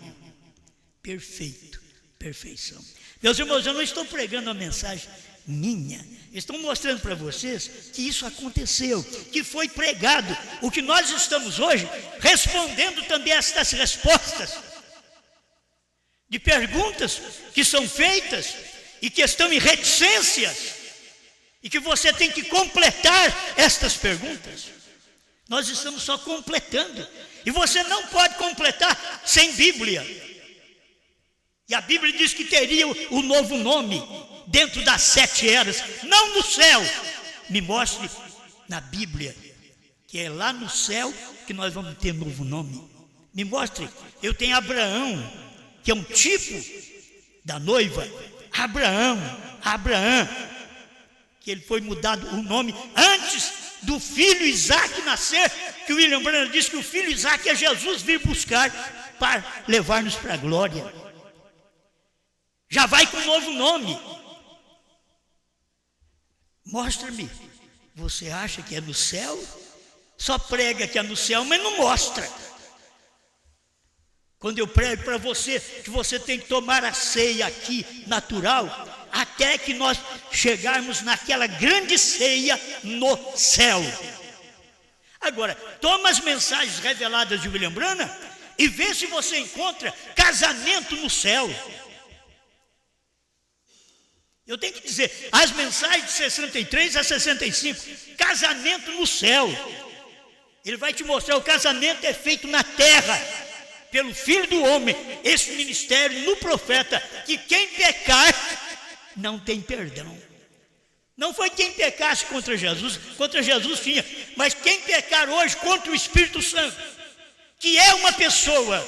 Perfeito, perfeição. Meus irmãos, eu não estou pregando uma mensagem minha. Estou mostrando para vocês que isso aconteceu, que foi pregado. O que nós estamos hoje respondendo também a estas respostas de perguntas que são feitas e que estão em reticências e que você tem que completar estas perguntas. Nós estamos só completando e você não pode completar sem Bíblia. E a Bíblia diz que teria o novo nome dentro das 7 eras, não no céu. Me mostre na Bíblia que é lá no céu que nós vamos ter novo nome. Me mostre. Eu tenho Abraão, que é um tipo da noiva. Abraão, que ele foi mudado o nome antes do filho Isaac nascer, que o William Branham disse que o filho Isaac é Jesus vir buscar para levar-nos para a glória. Já vai com um novo nome. Mostra-me. Você acha que é no céu? Só prega que é no céu, mas não mostra. Quando eu prego para você que você tem que tomar a ceia aqui natural, até que nós chegarmos naquela grande ceia no céu. Agora, toma as mensagens reveladas de William Branham e vê se você encontra casamento no céu. Eu tenho que dizer, as mensagens de 63 a 65, casamento no céu. Ele vai te mostrar, o casamento é feito na terra, pelo Filho do Homem, esse ministério no profeta, que quem pecar não tem perdão. Não foi quem pecasse contra Jesus tinha, mas quem pecar hoje contra o Espírito Santo, que é uma pessoa,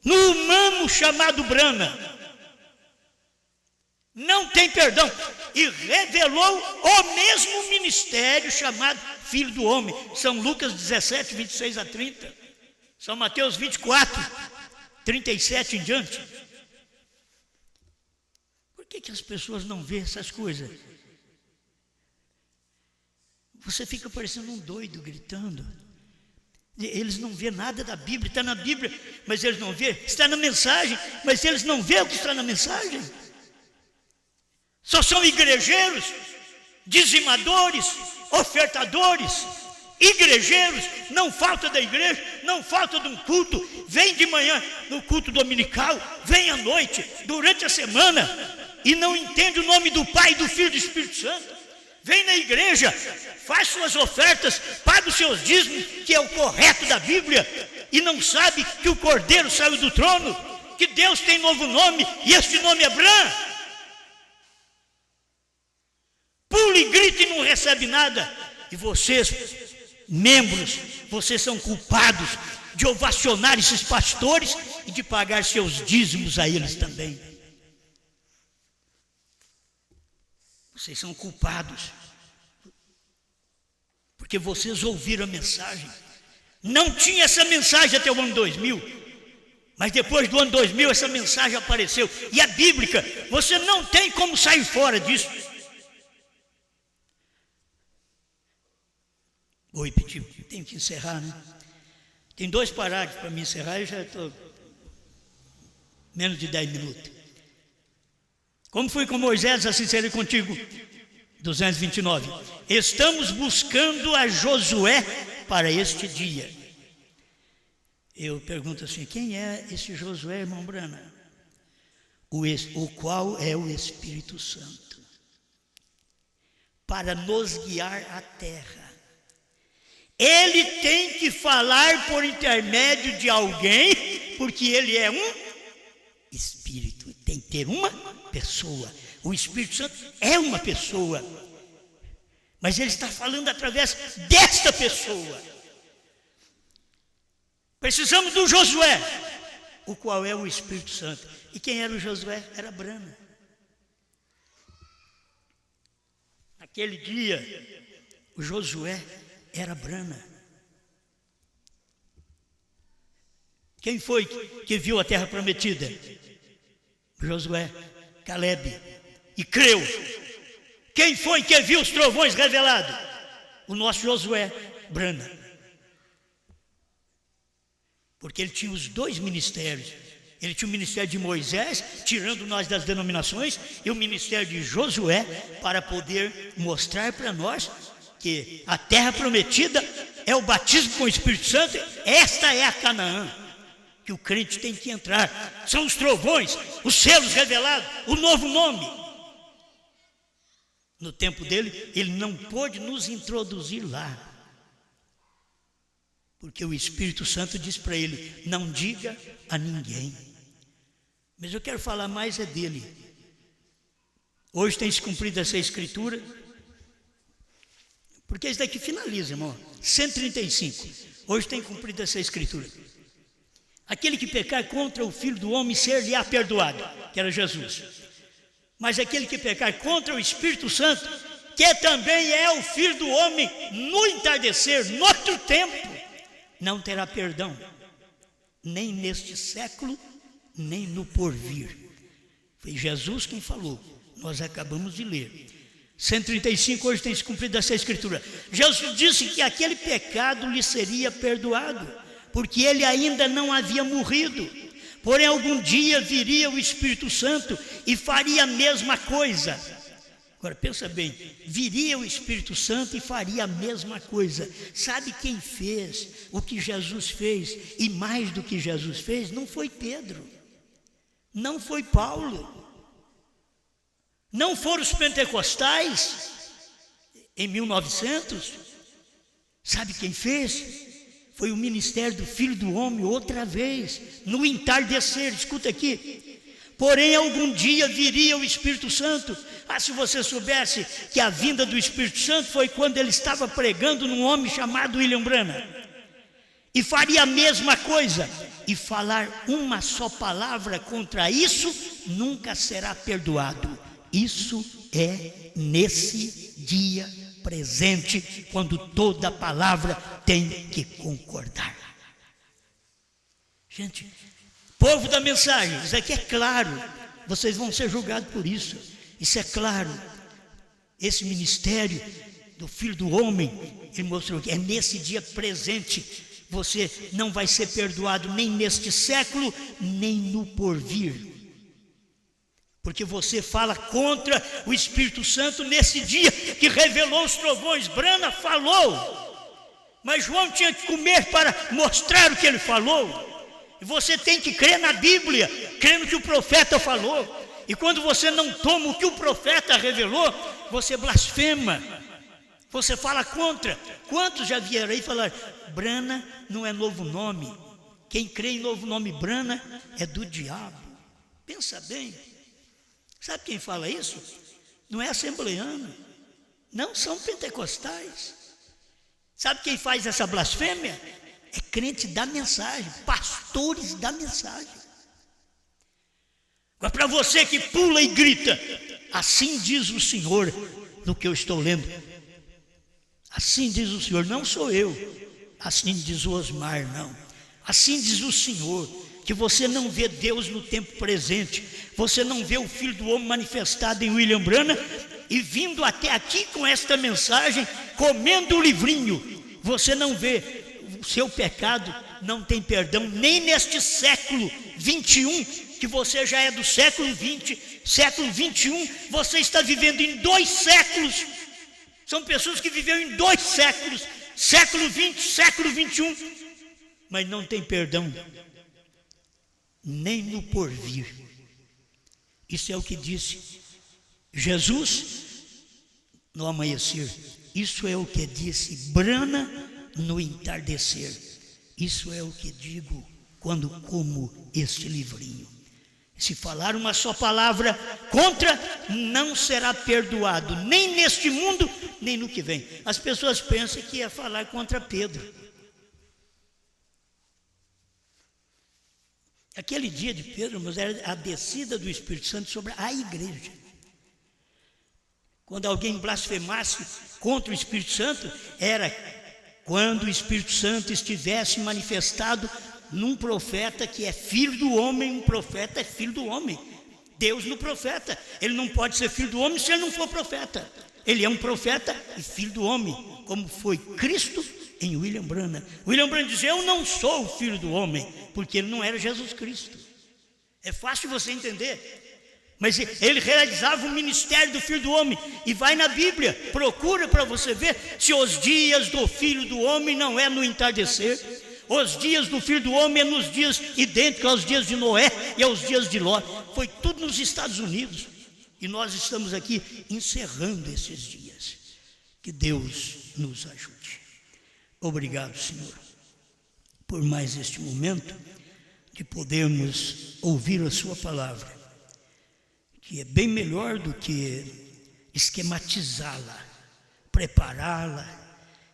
no humano chamado Branham, não tem perdão. E revelou o mesmo ministério chamado Filho do Homem. São Lucas 17, 26 a 30. São Mateus 24, 37 em diante. Por que as pessoas não veem essas coisas? Você fica parecendo um doido gritando. Eles não vêem nada da Bíblia. Está na Bíblia, mas eles não vêem. Está na mensagem, mas eles não vêem o que está na mensagem. Só são igrejeiros, dizimadores, ofertadores, igrejeiros, não falta da igreja, não falta de um culto, vem de manhã no culto dominical, vem à noite, durante a semana, e não entende o nome do Pai, do Filho e do Espírito Santo. Vem na igreja, faz suas ofertas, paga os seus dízimos, que é o correto da Bíblia, e não sabe que o Cordeiro saiu do trono, que Deus tem novo nome, e este nome é Branham. Pula e grita e não recebe nada. E vocês, membros, vocês são culpados de ovacionar esses pastores e de pagar seus dízimos a eles também. Vocês são culpados. Porque vocês ouviram a mensagem. Não tinha essa mensagem até o ano 2000. Mas depois do ano 2000 essa mensagem apareceu. E é bíblica. Você não tem como sair fora disso. Vou repetir, tenho que encerrar, né? Tem 2 parágrafos para me encerrar, eu já estou menos de 10 minutos. Como fui com Moisés, assim serei contigo. 229. Estamos buscando a Josué para este dia. Eu pergunto assim, quem é esse Josué, irmão Brana? O qual é o Espírito Santo, para nos guiar à terra. Ele tem que falar por intermédio de alguém, porque ele é um Espírito, tem que ter uma pessoa. O Espírito Santo é uma pessoa, mas ele está falando através desta pessoa. Precisamos do Josué, o qual é o Espírito Santo. E quem era o Josué? Era Brana. Naquele dia, o Josué era Brana. Quem foi que viu a terra prometida? Josué, Calebe, e creu. Quem foi que viu os trovões revelados? O nosso Josué, Brana. Porque ele tinha os dois ministérios. Ele tinha o ministério de Moisés, tirando nós das denominações, e o ministério de Josué, para poder mostrar para nós que a terra prometida é o batismo com o Espírito Santo. Esta é a Canaã que o crente tem que entrar. São os trovões, os selos revelados, o novo nome. No tempo dele, ele não pôde nos introduzir lá, porque o Espírito Santo diz para ele, não diga a ninguém. Mas eu quero falar mais é dele. Hoje tem se cumprido essa escritura, porque isso daqui finaliza, irmão. 135. Hoje tem cumprido essa escritura. Aquele que pecar contra o Filho do Homem, ser-lhe-á perdoado, que era Jesus. Mas aquele que pecar contra o Espírito Santo, que também é o Filho do Homem, no entardecer, no outro tempo, não terá perdão, nem neste século, nem no porvir. Foi Jesus quem falou, nós acabamos de ler. 135, hoje tem se cumprido essa escritura. Jesus disse que aquele pecado lhe seria perdoado, porque ele ainda não havia morrido. Porém, algum dia viria o Espírito Santo e faria a mesma coisa. Agora, pensa bem, viria o Espírito Santo e faria a mesma coisa. Sabe quem fez o que Jesus fez, e mais do que Jesus fez? Não foi Pedro, não foi Paulo, não foram os pentecostais em 1900. Sabe quem fez? Foi o ministério do Filho do Homem outra vez, no entardecer. Escuta aqui. Porém, algum dia viria o Espírito Santo. Se você soubesse que a vinda do Espírito Santo foi quando ele estava pregando num homem chamado William Branham, e faria a mesma coisa, e falar uma só palavra contra isso, nunca será perdoado. Isso é nesse dia presente, quando toda palavra tem que concordar. Gente, povo da mensagem, isso aqui é claro, vocês vão ser julgados por isso. Isso é claro. Esse ministério do Filho do Homem, ele mostrou que é nesse dia presente. Você não vai ser perdoado nem neste século, nem no porvir, porque você fala contra o Espírito Santo nesse dia que revelou os trovões. Brana falou, mas João tinha que comer para mostrar o que ele falou. E você tem que crer na Bíblia, crer no que o profeta falou. E quando você não toma o que o profeta revelou, você blasfema, você fala contra. Quantos já vieram aí falar, Brana não é novo nome, quem crê em novo nome Brana é do diabo. Pensa bem, sabe quem fala isso? Não é assembleano, não são pentecostais. Sabe quem faz essa blasfêmia? É crente da mensagem, pastores da mensagem. Mas para você que pula e grita, assim diz o Senhor, no que eu estou lendo. Assim diz o Senhor, não sou eu. Assim diz o Osmar, não. Assim diz o Senhor, que você não vê Deus no tempo presente. Você não vê o Filho do Homem manifestado em William Branham e vindo até aqui com esta mensagem, comendo o livrinho. Você não vê, o seu pecado não tem perdão, nem neste século 21, que você já é do século 20, século 21, você está vivendo em 2 séculos. São pessoas que viveram em 2 séculos, século 20, século 21, mas não tem perdão nem no porvir. Isso é o que disse Jesus no amanhecer. Isso é o que disse Brana no entardecer. Isso é o que digo quando como este livrinho. Se falar uma só palavra contra, não será perdoado, nem neste mundo, nem no que vem. As pessoas pensam que ia falar contra Pedro. Aquele dia de Pedro, mas era a descida do Espírito Santo sobre a igreja. Quando alguém blasfemasse contra o Espírito Santo, era quando o Espírito Santo estivesse manifestado num profeta que é filho do homem. Um profeta é filho do homem. Deus no profeta. Ele não pode ser filho do homem se ele não for profeta. Ele é um profeta e filho do homem, como foi Cristo em William Branham. William Branham dizia: eu não sou o filho do homem, porque ele não era Jesus Cristo. É fácil você entender. Mas ele realizava o ministério do Filho do Homem. E vai na Bíblia, procura para você ver se os dias do Filho do Homem não é no entardecer. Os dias do Filho do Homem é nos dias idênticos aos dias de Noé e aos dias de Ló. Foi tudo nos Estados Unidos. E nós estamos aqui encerrando esses dias. Que Deus nos ajude. Obrigado, Senhor, por mais este momento de podermos ouvir a sua palavra, que é bem melhor do que esquematizá-la, prepará-la.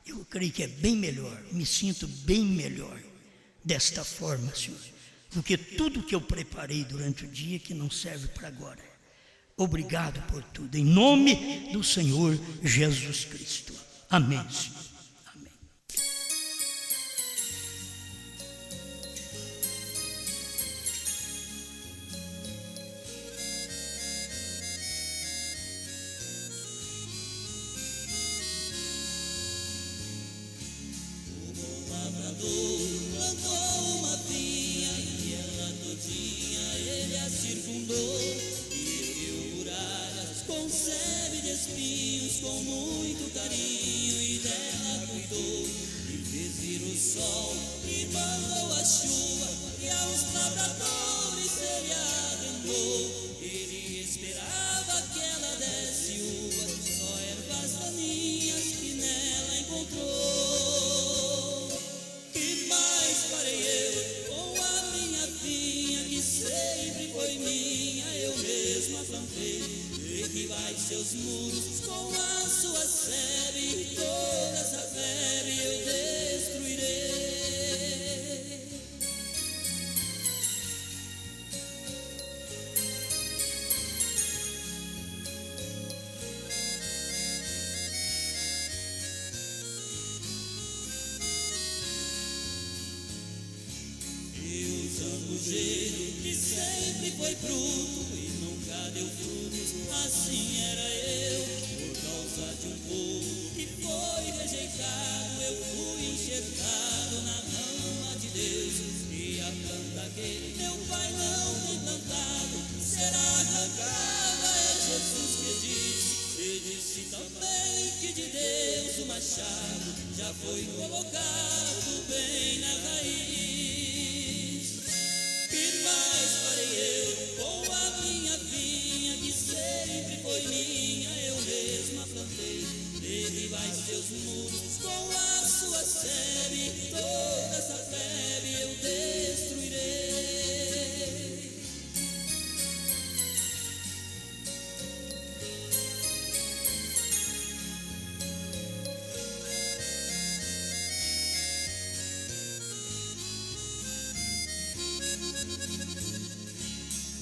Eu creio que é bem melhor, me sinto bem melhor desta forma, Senhor, do que tudo que eu preparei durante o dia que não serve para agora. Obrigado por tudo, em nome do Senhor Jesus Cristo. Amém, Senhor. Amém. Plantou uma vinha e ela todinha ele a circundou, e ergueu muralhas, concebe de espinhos com muito carinho, e dela cuidou, e fez vir o sol, e mandou a chuva, e aos lavradores ele arrendou. Ele esperava que ela desse uva, só ervas daninhas que nela encontrou. Farei eu com a minha vinha, que sempre foi minha, eu mesma plantei. Derribai seus muros com a sua sebe, toda essa febre eu destruirei. Zambujeiro que sempre foi bruto e nunca deu frutos, assim era eu. Por causa de um povo que foi rejeitado, eu fui enxertado na rama de Deus. E a planta que meu pai não tem plantado será arrancada, é Jesus que diz. E disse também que de Deus o machado já foi colocado bem na raiz. Que mais farei eu com a minha vinha, que sempre foi minha, eu mesma plantei. Derribai seus muros com a sua sebe, toda essa febre eu destruirei.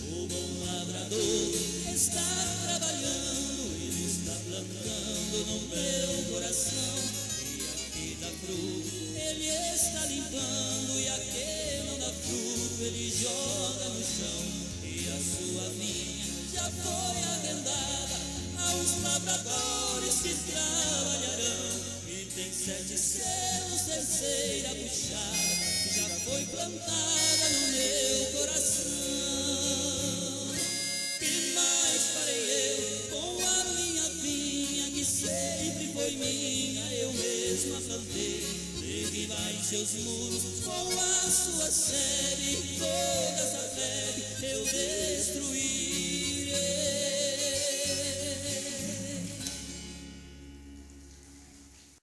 O bom lavrador está trabalhando, ele está plantando no meu coração. E aqui dá fruto, ele está limpando, e aquele não dá fruto, ele joga no chão. E a sua vinha já foi arrendada aos lavradores que trabalharão. E tem 7 selos, terceira puxada, já foi plantada no meu coração. Que mais farei eu com a minha vinha, que sempre foi minha, eu mesma plantei. Derribai seus muros, com a sua sede, toda essa febre eu destruí.